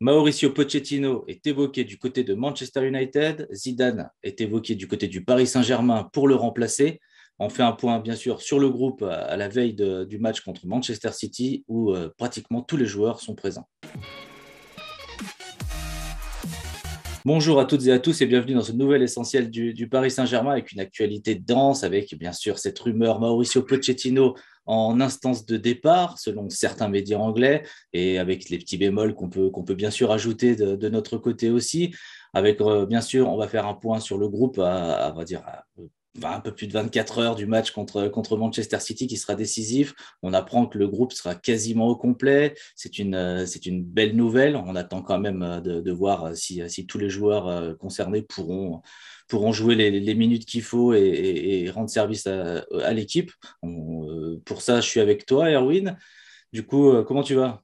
Mauricio Pochettino est évoqué du côté de Manchester United. Zidane est évoqué du côté du Paris Saint-Germain pour le remplacer. On fait un point, bien sûr, sur le groupe à la veille du match contre Manchester City où pratiquement tous les joueurs sont présents. Bonjour à toutes et à tous et bienvenue dans ce nouvel essentiel du Paris Saint-Germain avec une actualité dense, avec bien sûr cette rumeur Mauricio Pochettino en instance de départ, selon certains médias anglais, et avec les petits bémols qu'on peut bien sûr ajouter de notre côté aussi. Avec bien sûr, on va faire un point sur le groupe on va dire, un peu plus de 24 heures du match contre Manchester City qui sera décisif. On apprend que le groupe sera quasiment au complet. C'est une belle nouvelle. On attend quand même de voir si tous les joueurs concernés pourront jouer les minutes qu'il faut et rendre service à l'équipe. Pour ça, je suis avec toi, Erwin. Du coup, comment tu vas?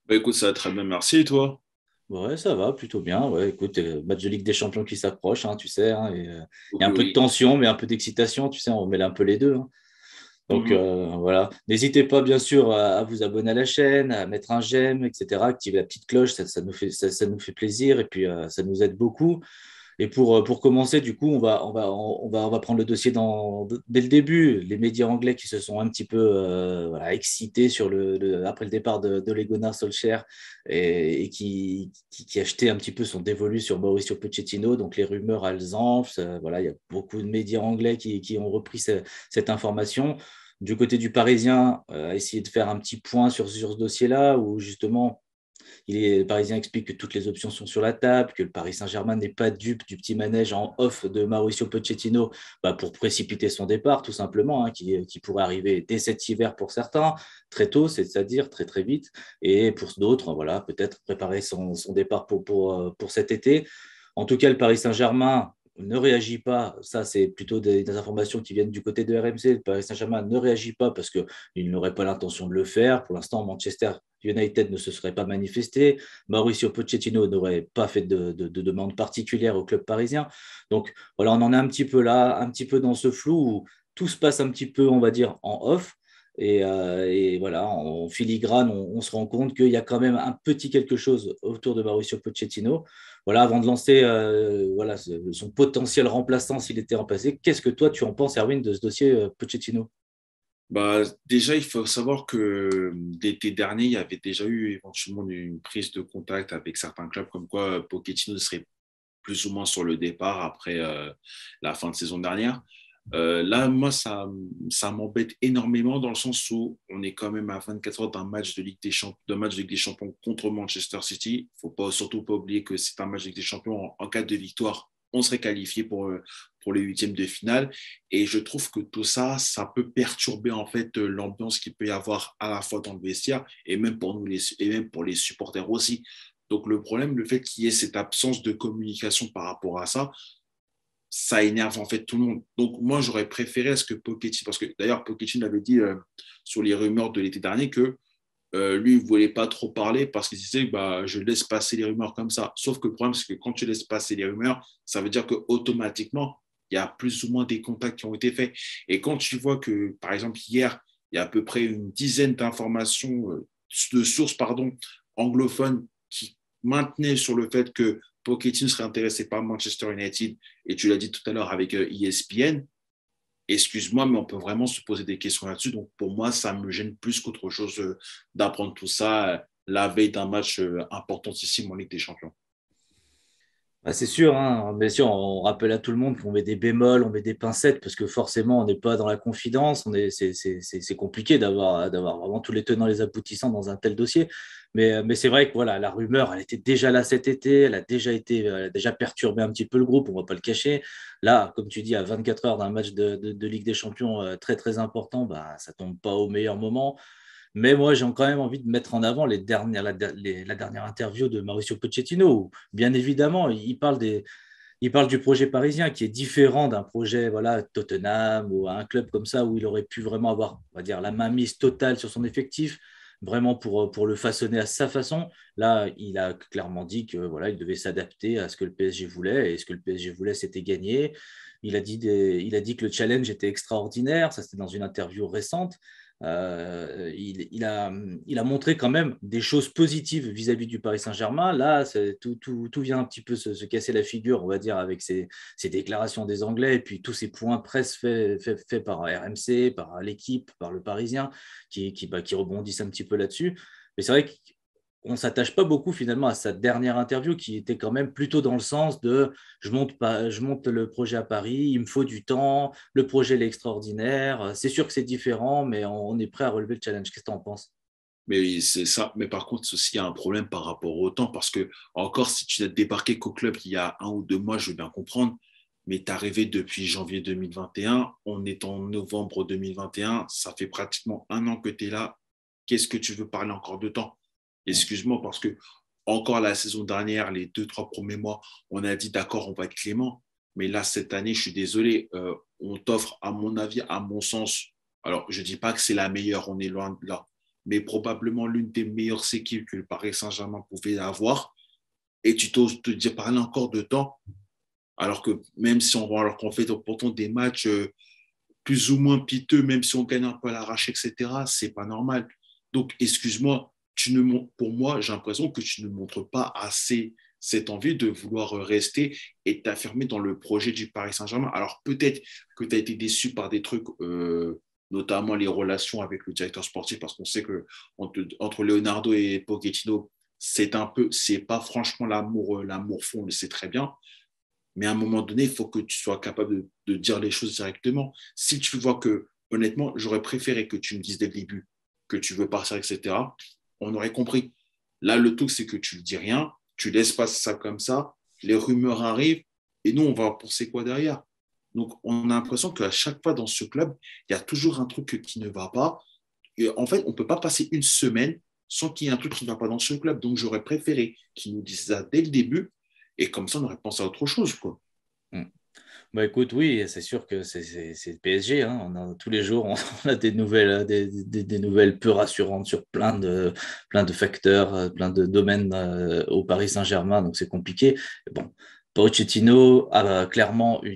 Bah écoute, ça va très bien, merci, et toi? Ouais, ça va plutôt bien. Ouais, écoute, match de Ligue des Champions qui s'approche, hein, tu sais, hein, il y a Oui, un peu de oui. tension, mais un peu d'excitation, tu sais, on mêle un peu les deux, hein. Donc Mhm. voilà, n'hésitez pas bien sûr à vous abonner à la chaîne, à mettre un j'aime, etc., activer la petite cloche, ça nous fait plaisir et puis ça nous aide beaucoup. Et pour commencer, du coup, on va prendre le dossier dès le début. Les médias anglais qui se sont un petit peu voilà, excités après le départ d'Ole Gunnar Solskjaer et qui achetaient un petit peu son dévolu sur Mauricio Pochettino. Donc les rumeurs, elles enflent. Voilà, il y a beaucoup de médias anglais qui ont repris cette information. Du côté du Parisien, essayer de faire un petit point sur ce dossier-là, où justement le Parisien explique que toutes les options sont sur la table, que le Paris Saint-Germain n'est pas dupe du petit manège en off de Mauricio Pochettino pour précipiter son départ, tout simplement, hein, qui pourrait arriver dès cet hiver pour certains, très tôt, c'est-à-dire très très vite, et pour d'autres, voilà, peut-être préparer son départ pour cet été. En tout cas, le Paris Saint-Germain ne réagit pas. Ça, c'est plutôt des informations qui viennent du côté de RMC. Le Paris Saint-Germain ne réagit pas parce qu'il n'aurait pas l'intention de le faire. Pour l'instant, Manchester United ne se serait pas manifesté. Mauricio Pochettino n'aurait pas fait de demande particulière au club parisien. Donc voilà, on en est un petit peu là, un petit peu dans ce flou où tout se passe un petit peu, on va dire, en off. Et voilà, en filigrane, on se rend compte qu'il y a quand même un petit quelque chose autour de Mauricio Pochettino. Voilà, avant de lancer voilà, son potentiel remplaçant s'il était remplacé, qu'est-ce que toi tu en penses, Erwin, de ce dossier Pochettino? Bah, déjà, il faut savoir que l'été dernier, il y avait déjà eu éventuellement une prise de contact avec certains clubs comme quoi Pochettino serait plus ou moins sur le départ après la fin de saison dernière. Là, moi, ça m'embête énormément dans le sens où on est quand même à 24 heures d'un match de Ligue des Champions contre Manchester City. Il ne faut surtout pas oublier que c'est un match de Ligue des Champions. En cas de victoire, on serait qualifié pour les huitièmes de finale. Et je trouve que tout ça, ça peut perturber en fait l'ambiance qu'il peut y avoir à la fois dans le vestiaire et même pour nous et même pour les supporters aussi. Donc le problème, le fait qu'il y ait cette absence de communication par rapport à ça énerve en fait tout le monde. Donc moi, j'aurais préféré à ce que Pochettino, parce que d'ailleurs Pochettino avait dit sur les rumeurs de l'été dernier que lui, il ne voulait pas trop parler parce qu'il disait bah, je laisse passer les rumeurs comme ça. Sauf que le problème, c'est que quand tu laisses passer les rumeurs, ça veut dire qu'automatiquement, il y a plus ou moins des contacts qui ont été faits. Et quand tu vois que, par exemple, hier, il y a à peu près une dizaine d'informations, de sources, pardon, anglophones qui maintenaient sur le fait que Pochettino serait intéressé par Manchester United, et tu l'as dit tout à l'heure avec ESPN, excuse-moi, mais on peut vraiment se poser des questions là-dessus. Donc, pour moi, ça me gêne plus qu'autre chose d'apprendre tout ça la veille d'un match importantissime en Ligue des Champions. Bah, c'est sûr, hein, bien sûr, on rappelle à tout le monde qu'on met des bémols, on met des pincettes, parce que forcément, on n'est pas dans la confidence, c'est compliqué d'avoir vraiment tous les tenants, les aboutissants dans un tel dossier. Mais c'est vrai que voilà, la rumeur, elle était déjà là cet été, elle a déjà perturbé un petit peu le groupe, on ne va pas le cacher. Là, comme tu dis, à 24 heures d'un match de Ligue des Champions très très important, bah, ça tombe pas au meilleur moment. Mais moi, j'ai quand même envie de mettre en avant la dernière interview de Mauricio Pochettino, où, bien évidemment, il parle du projet parisien qui est différent d'un projet voilà, Tottenham ou un club comme ça où il aurait pu vraiment avoir on va dire, la mainmise totale sur son effectif, vraiment pour le façonner à sa façon. Là, il a clairement dit que voilà, il devait s'adapter à ce que le PSG voulait et ce que le PSG voulait, c'était gagner. Il a dit que le challenge était extraordinaire, ça c'était dans une interview récente. il a montré quand même des choses positives vis-à-vis du Paris Saint-Germain. Là, tout vient un petit peu se casser la figure, on va dire, avec ces déclarations des Anglais et puis tous ces points presse faits par RMC, par l'équipe, par le Parisien, qui rebondissent un petit peu là-dessus. Mais c'est vrai qu'on ne s'attache pas beaucoup finalement à sa dernière interview qui était quand même plutôt dans le sens de je monte le projet à Paris, il me faut du temps, le projet est extraordinaire, c'est sûr que c'est différent, mais on est prêt à relever le challenge. Qu'est-ce que tu en penses? Mais c'est ça. Mais par contre, ceci il y a un problème par rapport au temps. Parce que, encore, si tu n'as débarqué qu'au club il y a 1 ou 2 mois, je veux bien comprendre. Mais tu es arrivé depuis janvier 2021. On est en novembre 2021. Ça fait pratiquement 1 an que tu es là. Qu'est-ce que tu veux parler encore de temps? Excuse-moi, parce que, encore la saison dernière, les 2, 3 premiers mois, on a dit d'accord, on va être clément. Mais là, cette année, je suis désolé, on t'offre, à mon avis, à mon sens, alors je ne dis pas que c'est la meilleure, on est loin de là, mais probablement l'une des meilleures équipes que le Paris Saint-Germain pouvait avoir. Et tu t'oses te dire parler encore de temps, alors que même si on voit, alors qu'on fait pourtant des matchs plus ou moins piteux, même si on gagne un peu à l'arrache, etc., c'est pas normal. Donc, excuse-moi, pour moi, j'ai l'impression que tu ne montres pas assez cette envie de vouloir rester et t'affirmer dans le projet du Paris Saint-Germain. Alors, peut-être que tu as été déçu par des trucs, notamment les relations avec le directeur sportif, parce qu'on sait que entre Leonardo et Pochettino, c'est pas franchement l'amour fond, on le sait très bien. Mais à un moment donné, il faut que tu sois capable de dire les choses directement. Si tu vois que, honnêtement, j'aurais préféré que tu me dises dès le début que tu veux partir, etc., on aurait compris. Là, le truc, c'est que tu ne dis rien, tu laisses passer ça comme ça, les rumeurs arrivent, et nous, on va penser quoi derrière? Donc, on a l'impression qu'à chaque fois dans ce club, il y a toujours un truc qui ne va pas. Et en fait, on ne peut pas passer une semaine sans qu'il y ait un truc qui ne va pas dans ce club. Donc, j'aurais préféré qu'ils nous disent ça dès le début, et comme ça, on aurait pensé à autre chose, quoi. Hmm. Bah écoute, oui, c'est sûr que c'est le PSG, hein. Tous les jours, on a des nouvelles, des nouvelles peu rassurantes sur plein de facteurs, plein de domaines au Paris Saint-Germain, donc c'est compliqué. Bon, Pochettino a clairement eu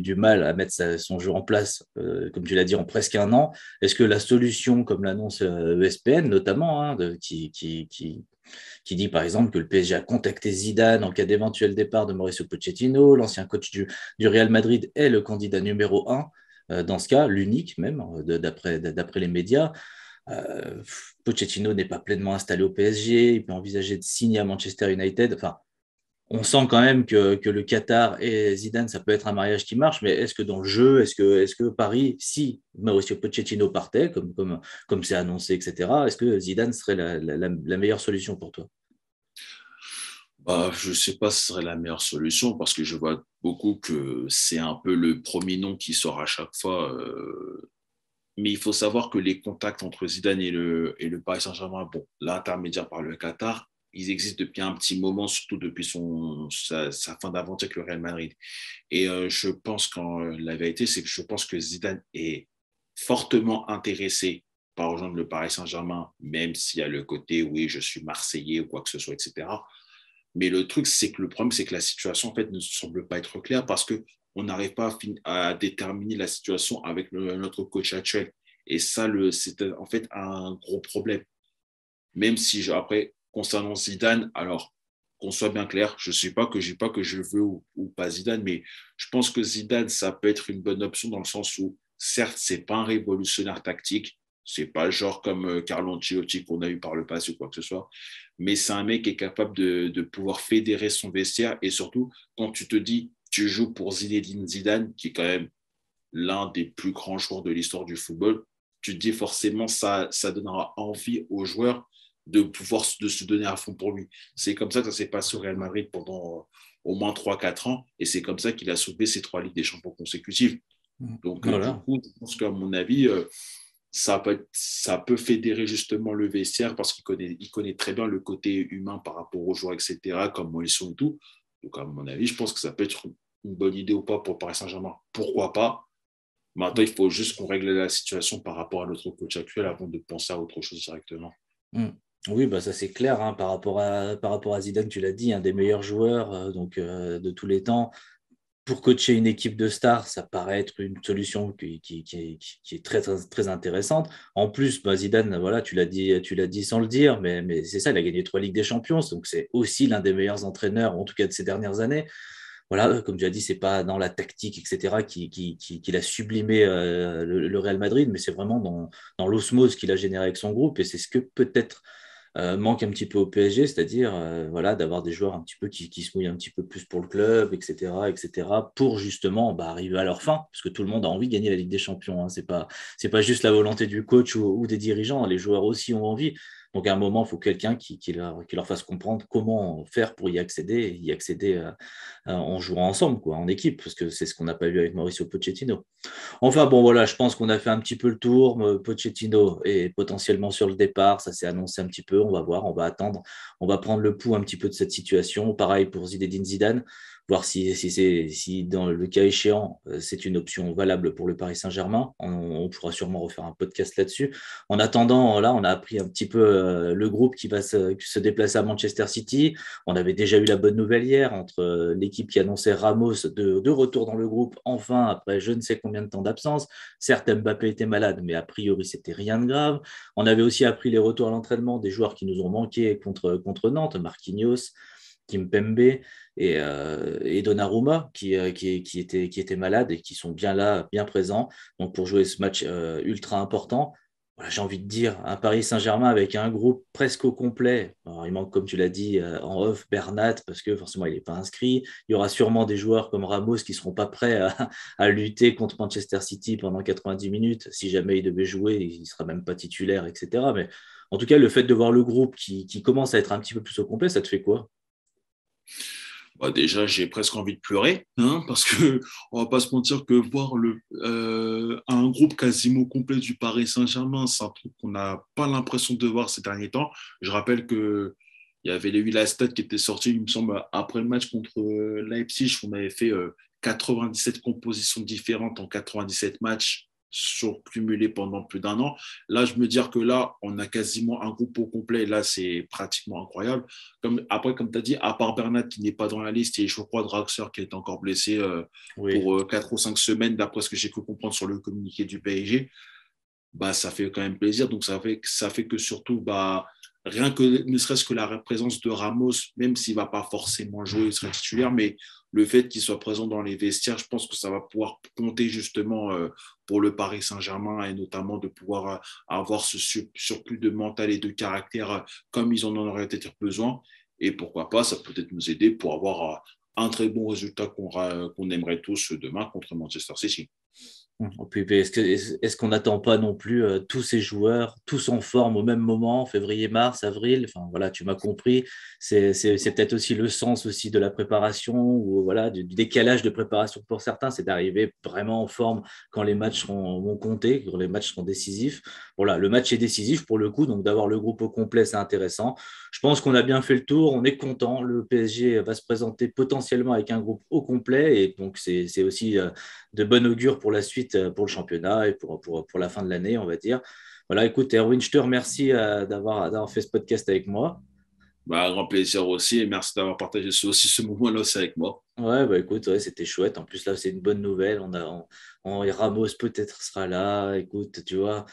du mal à mettre son jeu en place, comme tu l'as dit, en presque 1 an. Est-ce que la solution, comme l'annonce ESPN notamment, hein, qui dit par exemple que le PSG a contacté Zidane en cas d'éventuel départ de Mauricio Pochettino. L'ancien coach du Real Madrid est le candidat numéro un, dans ce cas, l'unique même, d'après les médias. Pochettino n'est pas pleinement installé au PSG, il peut envisager de signer à Manchester United. Enfin, on sent quand même que le Qatar et Zidane, ça peut être un mariage qui marche, mais est-ce que dans le jeu, est-ce que Paris, si Mauricio Pochettino partait, comme c'est annoncé, etc., est-ce que Zidane serait la meilleure solution pour toi? Bah, je ne sais pas si ce serait la meilleure solution parce que je vois beaucoup que c'est un peu le premier nom qui sort à chaque fois. Mais il faut savoir que les contacts entre Zidane et le Paris Saint-Germain, bon, l'intermédiaire par le Qatar, ils existent depuis un petit moment, surtout depuis sa fin d'aventure avec le Real Madrid. Et je pense que la vérité, c'est que je pense que Zidane est fortement intéressé par rejoindre le Paris Saint-Germain, même s'il y a le côté, oui, je suis Marseillais ou quoi que ce soit, etc. Mais le truc, c'est que le problème, c'est que la situation, en fait, ne semble pas être claire parce qu'on n'arrive pas à déterminer la situation avec notre coach actuel. Et ça, c'est en fait un gros problème. Même si, après, concernant Zidane, alors, qu'on soit bien clair, je ne sais pas que je veux ou pas Zidane, mais je pense que Zidane, ça peut être une bonne option dans le sens où, certes, ce n'est pas un révolutionnaire tactique, c'est pas genre comme Carlo Ancelotti qu'on a eu par le passé ou quoi que ce soit, mais c'est un mec qui est capable de pouvoir fédérer son vestiaire et surtout, quand tu te dis, tu joues pour Zinedine Zidane, qui est quand même l'un des plus grands joueurs de l'histoire du football, tu te dis forcément ça donnera envie aux joueurs de se donner à fond pour lui. C'est comme ça que ça s'est passé au Real Madrid pendant au moins 3 4 ans et c'est comme ça qu'il a soulevé ses 3 Ligues des Champions consécutives. Donc, du Voilà. coup, je pense qu'à mon avis, ça peut fédérer justement le vestiaire parce qu'il connaît très bien le côté humain par rapport aux joueurs, etc., comment ils sont et tout. Donc, à mon avis, je pense que ça peut être une bonne idée ou pas pour Paris Saint-Germain. Pourquoi pas? Maintenant, il faut juste qu'on règle la situation par rapport à notre coach actuel avant de penser à autre chose directement. Mm. Oui, bah ça c'est clair, hein, par rapport à Zidane, tu l'as dit, un des meilleurs joueurs, de tous les temps. pour coacher une équipe de stars, ça paraît être une solution qui est très, très, très intéressante. En plus, bah, Zidane, voilà, tu l'as dit sans le dire, mais c'est ça, il a gagné 3 Ligues des Champions, donc c'est aussi l'un des meilleurs entraîneurs, en tout cas de ces dernières années. Voilà, comme tu as dit, c'est pas dans la tactique, etc., qu'il a sublimé le Real Madrid, mais c'est vraiment dans l'osmose qu'il a généré avec son groupe, et c'est ce que peut-être manque un petit peu au PSG, c'est-à-dire voilà, d'avoir des joueurs un petit peu qui se mouillent un petit peu plus pour le club, etc., pour justement bah, arriver à leur fin, parce que tout le monde a envie de gagner la Ligue des Champions. Hein. C'est pas juste la volonté du coach ou des dirigeants, les joueurs aussi ont envie. Donc à un moment, il faut quelqu'un qui leur fasse comprendre comment faire pour y accéder en jouant ensemble, quoi, en équipe, parce que c'est ce qu'on n'a pas vu avec Mauricio Pochettino. Enfin bon, voilà, je pense qu'on a fait un petit peu le tour. Pochettino est potentiellement sur le départ, ça s'est annoncé un petit peu. On va voir, on va attendre, on va prendre le pouls un petit peu de cette situation. Pareil pour Zinedine Zidane, voir si dans le cas échéant, c'est une option valable pour le Paris Saint-Germain. On pourra sûrement refaire un podcast là-dessus. En attendant, là, on a appris un petit peu le groupe qui va se déplacer à Manchester City. On avait déjà eu la bonne nouvelle hier entre l'équipe qui annonçait Ramos de retour dans le groupe, enfin, après je ne sais combien de temps d'absence. Certes, Mbappé était malade, mais a priori, c'était rien de grave. On avait aussi appris les retours à l'entraînement des joueurs qui nous ont manqué contre Nantes, Marquinhos, Kimpembe et Donnarumma qui étaient malades et qui sont bien là, bien présents donc pour jouer ce match ultra important. Voilà, j'ai envie de dire un Paris Saint-Germain avec un groupe presque au complet. Alors, il manque, comme tu l'as dit, en off, Bernat, parce que forcément, il n'est pas inscrit. Il y aura sûrement des joueurs comme Ramos qui ne seront pas prêts à lutter contre Manchester City pendant 90 minutes. Si jamais il devait jouer, il ne sera même pas titulaire, etc. Mais en tout cas, le fait de voir le groupe qui commence à être un petit peu plus au complet, ça te fait quoi? Bah, déjà, j'ai presque envie de pleurer, hein, parce que on va pas se mentir que voir un groupe quasiment complet du Paris Saint-Germain, c'est un truc qu'on n'a pas l'impression de voir ces derniers temps. Je rappelle que il y avait les huit stats qui étaient sortis, il me semble, après le match contre Leipzig, on avait fait 97 compositions différentes en 97 matchs surcumulés pendant plus d'un an. Là, je me dire que là, on a quasiment un groupe au complet. Là, c'est pratiquement incroyable. Après, comme tu as dit, à part Bernat qui n'est pas dans la liste et je crois Draxler qui est encore blessé Oui. pour 4 ou 5 semaines, d'après ce que j'ai pu comprendre sur le communiqué du PSG, bah, ça fait quand même plaisir. Donc, ça fait que surtout, bah, rien que ne serait-ce que la présence de Ramos, même s'il ne va pas forcément jouer, il sera titulaire, mais le fait qu'il soit présent dans les vestiaires, je pense que ça va pouvoir compter justement pour le Paris Saint-Germain et notamment de pouvoir avoir ce surplus de mental et de caractère comme ils en auraient peut-être besoin. Et pourquoi pas, ça peut peut-être nous aider pour avoir un très bon résultat qu'on aimerait tous demain contre Manchester City. Et puis, est-ce qu'on n'attend pas non plus tous ces joueurs, tous en forme au même moment, février, mars, avril? Enfin, voilà, tu m'as compris. C'est peut-être aussi le sens aussi de la préparation ou voilà, du décalage de préparation pour certains, c'est d'arriver vraiment en forme quand les matchs vont compter, quand les matchs seront décisifs. Voilà, le match est décisif pour le coup, donc d'avoir le groupe au complet, c'est intéressant. Je pense qu'on a bien fait le tour, on est content. Le PSG va se présenter potentiellement avec un groupe au complet et donc c'est aussi de bon augure pour la suite, pour le championnat et pour la fin de l'année, on va dire. Voilà, écoute, Erwin, je te remercie d'avoir fait ce podcast avec moi. Bah, un grand plaisir aussi et merci d'avoir partagé aussi ce moment-là aussi avec moi. Ouais, bah écoute, ouais, c'était chouette. En plus, là, c'est une bonne nouvelle. Ramos peut-être sera là. Écoute, tu vois,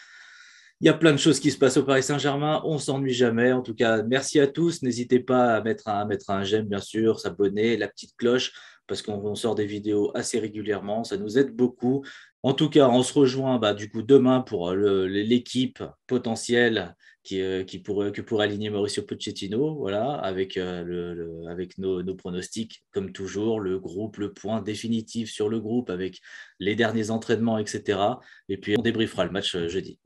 il y a plein de choses qui se passent au Paris Saint-Germain. On s'ennuie jamais. En tout cas, merci à tous. N'hésitez pas à mettre un j'aime, bien sûr, s'abonner, la petite cloche, parce qu'on sort des vidéos assez régulièrement. Ça nous aide beaucoup. En tout cas, on se rejoint bah, du coup demain pour l'équipe potentielle que pourrait aligner Mauricio Pochettino, voilà, avec, avec nos pronostics, comme toujours, le groupe, le point définitif sur le groupe avec les derniers entraînements, etc. Et puis on débriefera le match jeudi.